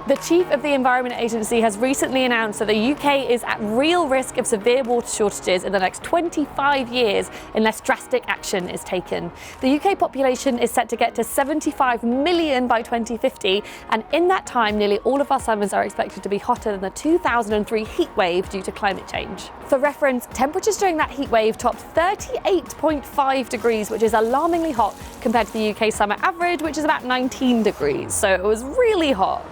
The chief of the Environment Agency has recently announced that the UK is at real risk of severe water shortages in the next 25 years unless drastic action is taken. The UK population is set to get to 75 million by 2050, and in that time nearly all of our summers are expected to be hotter than the 2003 heatwave due to climate change. For reference, temperatures during that heatwave topped 38.5 degrees, which is alarmingly hot compared to the UK summer average, which is about 19 degrees, so it was really hot.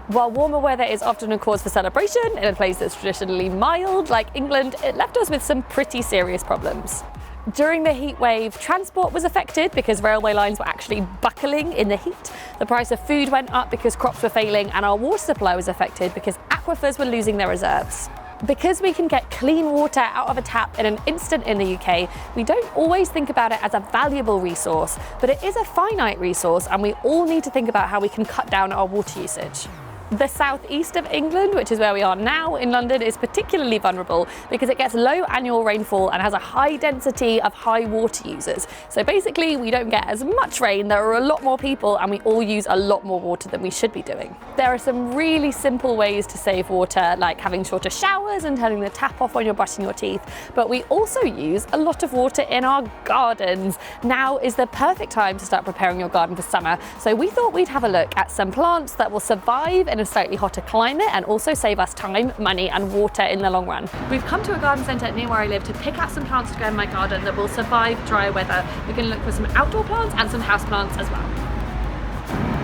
While warmer weather is often a cause for celebration in a place that's traditionally mild like England, it left us with some pretty serious problems. During the heat wave, transport was affected because railway lines were actually buckling in the heat. The price of food went up because crops were failing, and our water supply was affected because aquifers were losing their reserves. Because we can get clean water out of a tap in an instant in the UK, we don't always think about it as a valuable resource, but it is a finite resource, and we all need to think about how we can cut down our water usage. The southeast of England, which is where we are now in London, is particularly vulnerable because it gets low annual rainfall and has a high density of high water users. So basically we don't get as much rain, there are a lot more people, and we all use a lot more water than we should be doing. There are some really simple ways to save water, like having shorter showers and turning the tap off when you're brushing your teeth, but we also use a lot of water in our gardens. Now is the perfect time to start preparing your garden for summer, so we thought we'd have a look at some plants that will survive in a slightly hotter climate and also save us time, money and water in the long run. We've come to a garden centre near where I live to pick out some plants to grow in my garden that will survive drier weather. We're going to look for some outdoor plants and some house plants as well.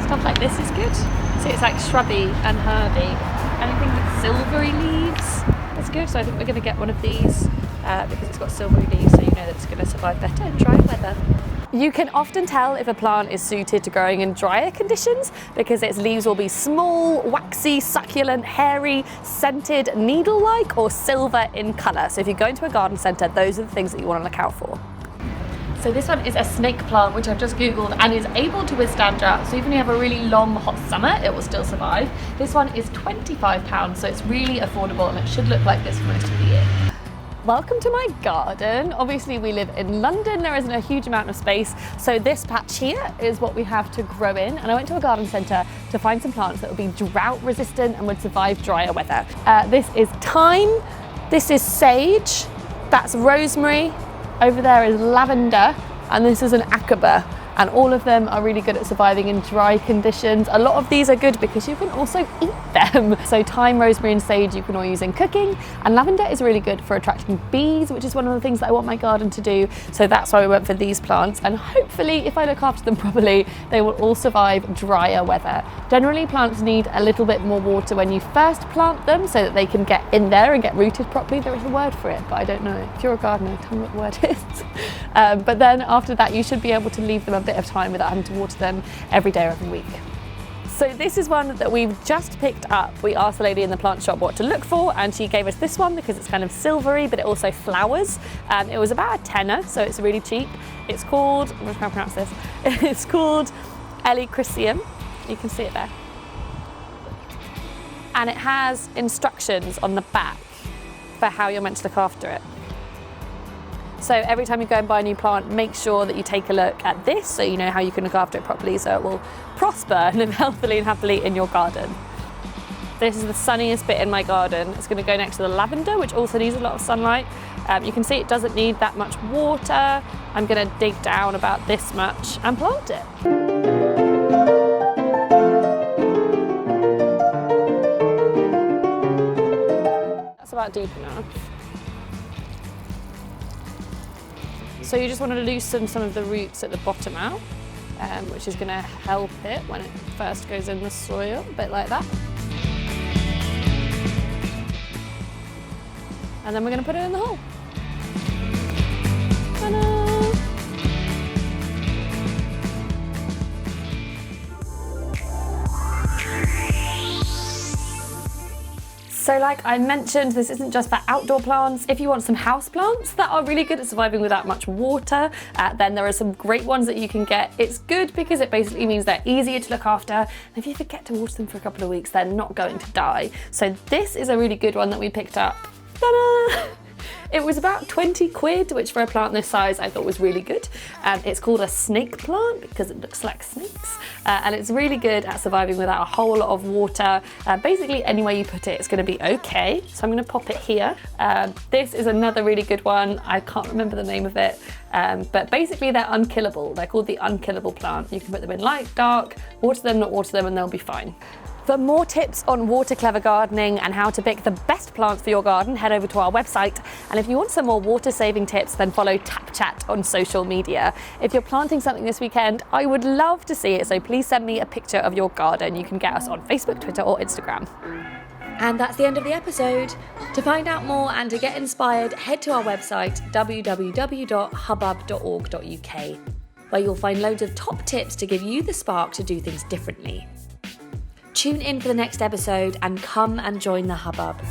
Stuff like this is good. See, it's like shrubby and herby. Anything with silvery leaves, that's good. So I think we're going to get one of these because it's got silvery leaves, so you know that it's going to survive better in dry weather. You can often tell if a plant is suited to growing in drier conditions because its leaves will be small, waxy, succulent, hairy, scented, needle-like or silver in colour. So if you go into a garden centre, those are the things that you want to look out for. So this one is a snake plant, which I've just googled, and is able to withstand drought. So even if you have a really long hot summer, it will still survive. This one is £25, so it's really affordable, and it should look like this for most of the year. Welcome to my garden. Obviously we live in London, there isn't a huge amount of space, so this patch here is what we have to grow in, and I went to a garden centre to find some plants that would be drought resistant and would survive drier weather. This is thyme, this is sage, that's rosemary, over there is lavender, and this is an akaba. And all of them are really good at surviving in dry conditions. A lot of these are good because you can also eat them. So thyme, rosemary and sage you can all use in cooking, and lavender is really good for attracting bees, which is one of the things that I want my garden to do. So that's why we went for these plants, and hopefully if I look after them properly, they will all survive drier weather. Generally plants need a little bit more water when you first plant them so that they can get in there and get rooted properly. There is a word for it, but I don't know. If you're a gardener, tell me what the word is. But then after that you should be able to leave them a bit of time without having to water them every day or every week. So this is one that we've just picked up. We asked the lady in the plant shop what to look for, and she gave us this one because it's kind of silvery, but it also flowers. It was about a tenner, so it's really cheap. It's called, I'm just going to pronounce this, it's called Helichrysum. You can see it there. And it has instructions on the back for how you're meant to look after it. So every time you go and buy a new plant, make sure that you take a look at this so you know how you can look after it properly so it will prosper and live healthily and happily in your garden. This is the sunniest bit in my garden. It's going to go next to the lavender, which also needs a lot of sunlight. You can see it doesn't need that much water. I'm going to dig down about this much and plant it. That's about deep enough. So you just want to loosen some of the roots at the bottom out, which is going to help it when it first goes in the soil, a bit like that. And then we're going to put it in the hole. Ta-da! So like I mentioned, this isn't just for outdoor plants. If you want some house plants that are really good at surviving without much water, then there are some great ones that you can get. It's good because it basically means they're easier to look after. And if you forget to water them for a couple of weeks, they're not going to die. So this is a really good one that we picked up. Ta-da! It was about 20 quid, which for a plant this size I thought was really good. It's called a snake plant because it looks like snakes, and it's really good at surviving without a whole lot of water. Basically anywhere you put it, it's going to be okay. So I'm going to pop it here. This is another really good one. I can't remember the name of it, but basically they're unkillable. They're called the unkillable plant. You can put them in light, dark, water them, not water them, and they'll be fine. For more tips on water clever gardening and how to pick the best plants for your garden, head over to our website. And if you want some more water saving tips, then follow Tap Chat on social media. If you're planting something this weekend, I would love to see it, so please send me a picture of your garden. You can get us on Facebook, Twitter, or Instagram. And that's the end of the episode. To find out more and to get inspired, head to our website, www.hubbub.org.uk, where you'll find loads of top tips to give you the spark to do things differently. Tune in for the next episode and come and join the Hubbub.